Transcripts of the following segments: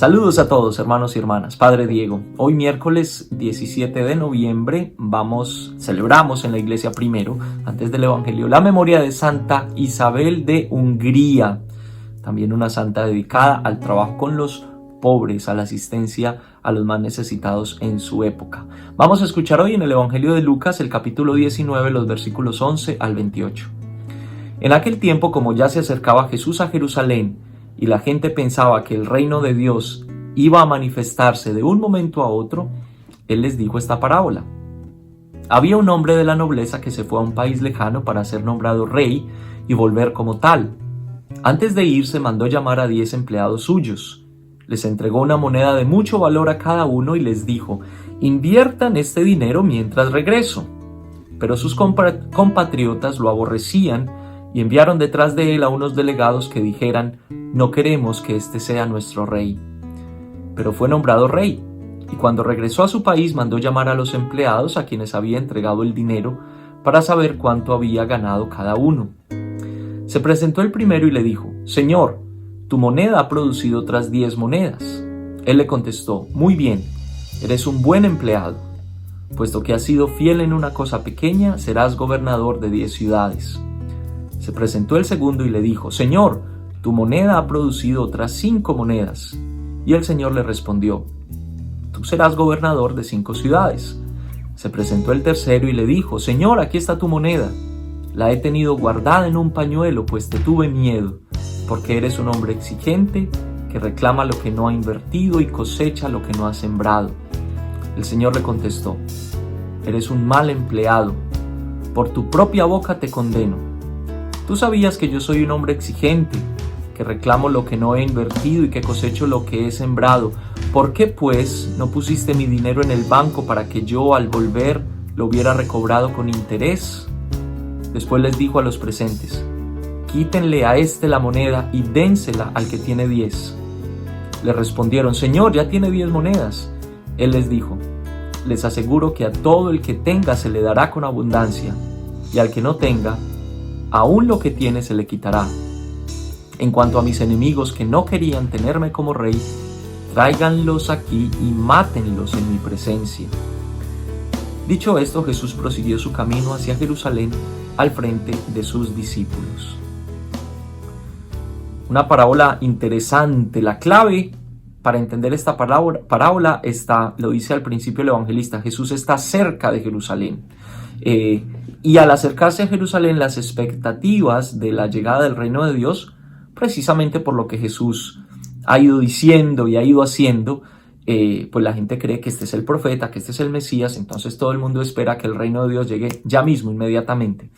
Saludos a todos, hermanos y hermanas. Padre Diego, hoy miércoles 17 de noviembre celebramos en la iglesia primero, antes del Evangelio, la memoria de Santa Isabel de Hungría, también una santa dedicada al trabajo con los pobres, a la asistencia a los más necesitados en su época. Vamos a escuchar hoy en el Evangelio de Lucas el capítulo 19, los versículos 11 al 28. En aquel tiempo, como ya se acercaba Jesús a Jerusalén, y la gente pensaba que el reino de Dios iba a manifestarse de un momento a otro, Él les dijo esta parábola. Había un hombre de la nobleza que se fue a un país lejano para ser nombrado rey y volver como tal. Antes de irse mandó llamar a 10 empleados suyos. Les entregó una moneda de mucho valor a cada uno y les dijo: inviertan este dinero mientras regreso. Pero sus compatriotas lo aborrecían y enviaron detrás de él a unos delegados que dijeran: no queremos que este sea nuestro rey. Pero fue nombrado rey, y cuando regresó a su país mandó llamar a los empleados a quienes había entregado el dinero para saber cuánto había ganado cada uno. Se presentó el primero y le dijo: Señor, tu moneda ha producido otras 10 monedas. Él le contestó: muy bien, eres un buen empleado. Puesto que has sido fiel en una cosa pequeña, serás gobernador de 10 ciudades. Se presentó el segundo y le dijo: Señor, tu moneda ha producido otras 5 monedas. Y el Señor le respondió: tú serás gobernador de 5 ciudades. Se presentó el tercero y le dijo: Señor, aquí está tu moneda. La he tenido guardada en un pañuelo, pues te tuve miedo, porque eres un hombre exigente, que reclama lo que no ha invertido y cosecha lo que no ha sembrado. El Señor le contestó: eres un mal empleado. Por tu propia boca te condeno. Tú sabías que yo soy un hombre exigente, que reclamo lo que no he invertido y que cosecho lo que he sembrado. ¿Por qué, pues, no pusiste mi dinero en el banco para que yo, al volver, lo hubiera recobrado con interés? Después les dijo a los presentes: quítenle a este la moneda y dénsela al que tiene 10. Le respondieron: Señor, ya tiene 10 monedas. Él les dijo: les aseguro que a todo el que tenga se le dará con abundancia, y al que no tenga, aún lo que tiene se le quitará. En cuanto a mis enemigos que no querían tenerme como rey, tráiganlos aquí y mátenlos en mi presencia. Dicho esto, Jesús prosiguió su camino hacia Jerusalén al frente de sus discípulos. Una parábola interesante. La clave para entender esta parábola está, lo dice al principio el evangelista: Jesús está cerca de Jerusalén. Y al acercarse a Jerusalén, las expectativas de la llegada del reino de Dios, precisamente por lo que Jesús ha ido diciendo y ha ido haciendo, pues la gente cree que este es el profeta, que este es el Mesías. Entonces todo el mundo espera que el reino de Dios llegue ya mismo, inmediatamente.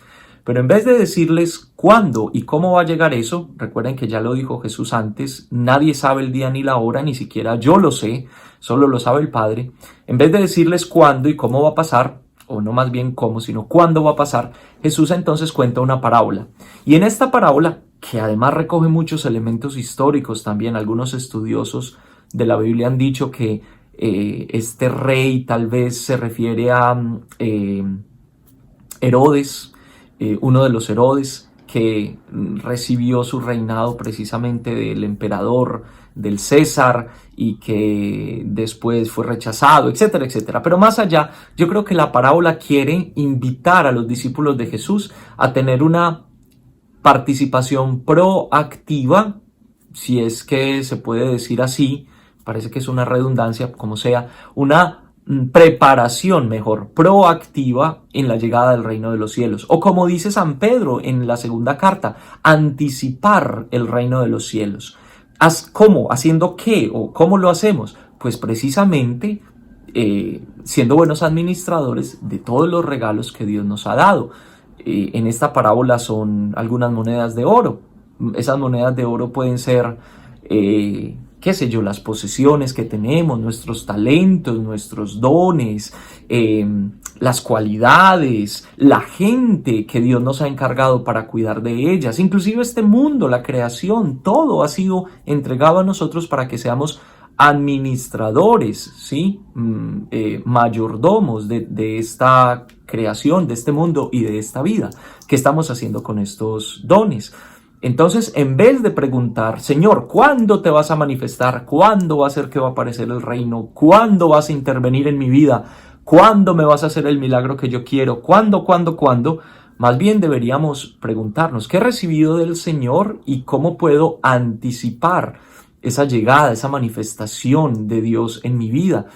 Pero en vez de decirles cuándo y cómo va a llegar eso, recuerden que ya lo dijo Jesús antes: nadie sabe el día ni la hora, ni siquiera yo lo sé, solo lo sabe el Padre. En vez de decirles cuándo y cómo va a pasar, o no más bien cómo, sino cuándo va a pasar, Jesús entonces cuenta una parábola. Y en esta parábola, que además recoge muchos elementos históricos también, algunos estudiosos de la Biblia han dicho que este rey tal vez se refiere a Herodes, uno de los Herodes que recibió su reinado precisamente del emperador, del César, y que después fue rechazado, etcétera, etcétera. Pero más allá, yo creo que la parábola quiere invitar a los discípulos de Jesús a tener una participación proactiva, si es que se puede decir así, parece que es una redundancia, como sea, una preparación mejor, proactiva en la llegada del reino de los cielos. O como dice San Pedro en la segunda carta, anticipar el reino de los cielos. ¿Cómo? ¿Haciendo qué? ¿O cómo lo hacemos? Pues precisamente siendo buenos administradores de todos los regalos que Dios nos ha dado. En esta parábola son algunas monedas de oro. Esas monedas de oro pueden ser, qué sé yo, las posesiones que tenemos, nuestros talentos, nuestros dones, las cualidades, la gente que Dios nos ha encargado para cuidar de ellas, inclusive este mundo, la creación, todo ha sido entregado a nosotros para que seamos administradores, ¿sí? Mayordomos de esta creación, de este mundo y de esta vida. ¿Qué estamos haciendo con estos dones? Entonces, en vez de preguntar, Señor, ¿cuándo te vas a manifestar? ¿Cuándo va a ser que va a aparecer el reino? ¿Cuándo vas a intervenir en mi vida? ¿Cuándo me vas a hacer el milagro que yo quiero? ¿Cuándo? Más bien deberíamos preguntarnos, ¿qué he recibido del Señor y cómo puedo anticipar esa llegada, esa manifestación de Dios en mi vida?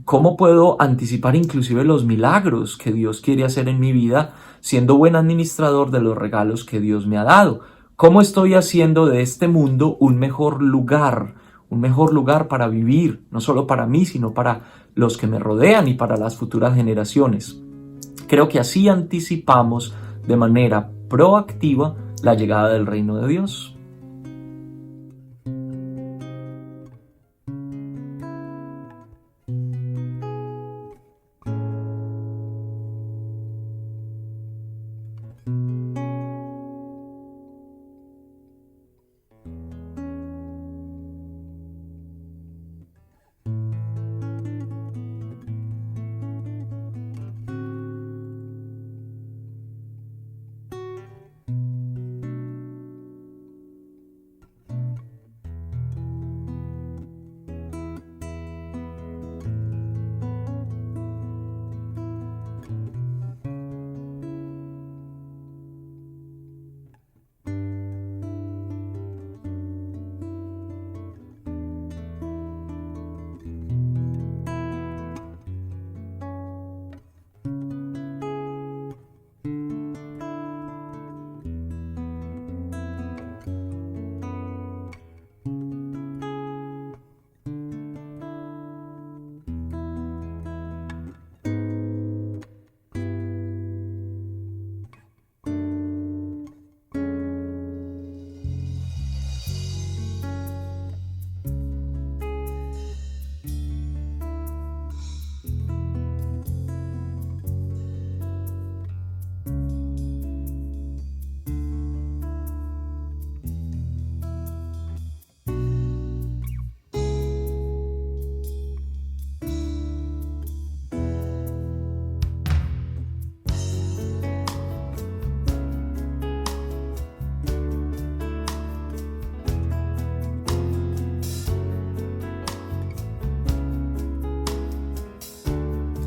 ¿Cómo puedo anticipar inclusive los milagros que Dios quiere hacer en mi vida siendo buen administrador de los regalos que Dios me ha dado? ¿Cómo estoy haciendo de este mundo un mejor lugar para vivir, no solo para mí, sino para los que me rodean y para las futuras generaciones? Creo que así anticipamos de manera proactiva la llegada del reino de Dios.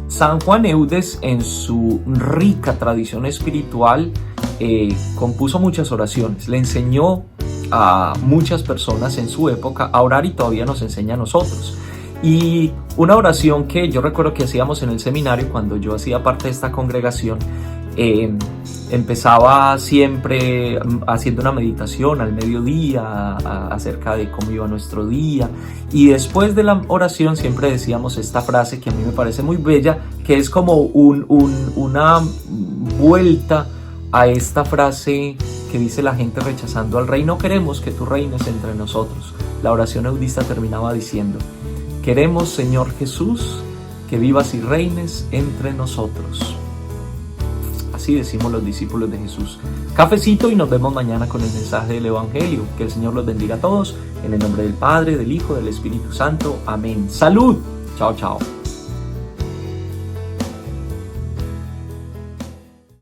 San Juan Eudes, en su rica tradición espiritual, compuso muchas oraciones. Le enseñó a muchas personas en su época a orar y todavía nos enseña a nosotros. Y una oración que yo recuerdo que hacíamos en el seminario cuando yo hacía parte de esta congregación, empezaba siempre haciendo una meditación al mediodía acerca de cómo iba nuestro día, y después de la oración siempre decíamos esta frase que a mí me parece muy bella, que es como una vuelta a esta frase que dice la gente rechazando al rey: no queremos que tú reines entre nosotros. La oración eudista terminaba diciendo: queremos, Señor Jesús, que vivas y reines entre nosotros. Así decimos los discípulos de Jesús. Cafecito y nos vemos mañana con el mensaje del Evangelio. Que el Señor los bendiga a todos. En el nombre del Padre, del Hijo, del Espíritu Santo. Amén. ¡Salud! Chao, chao.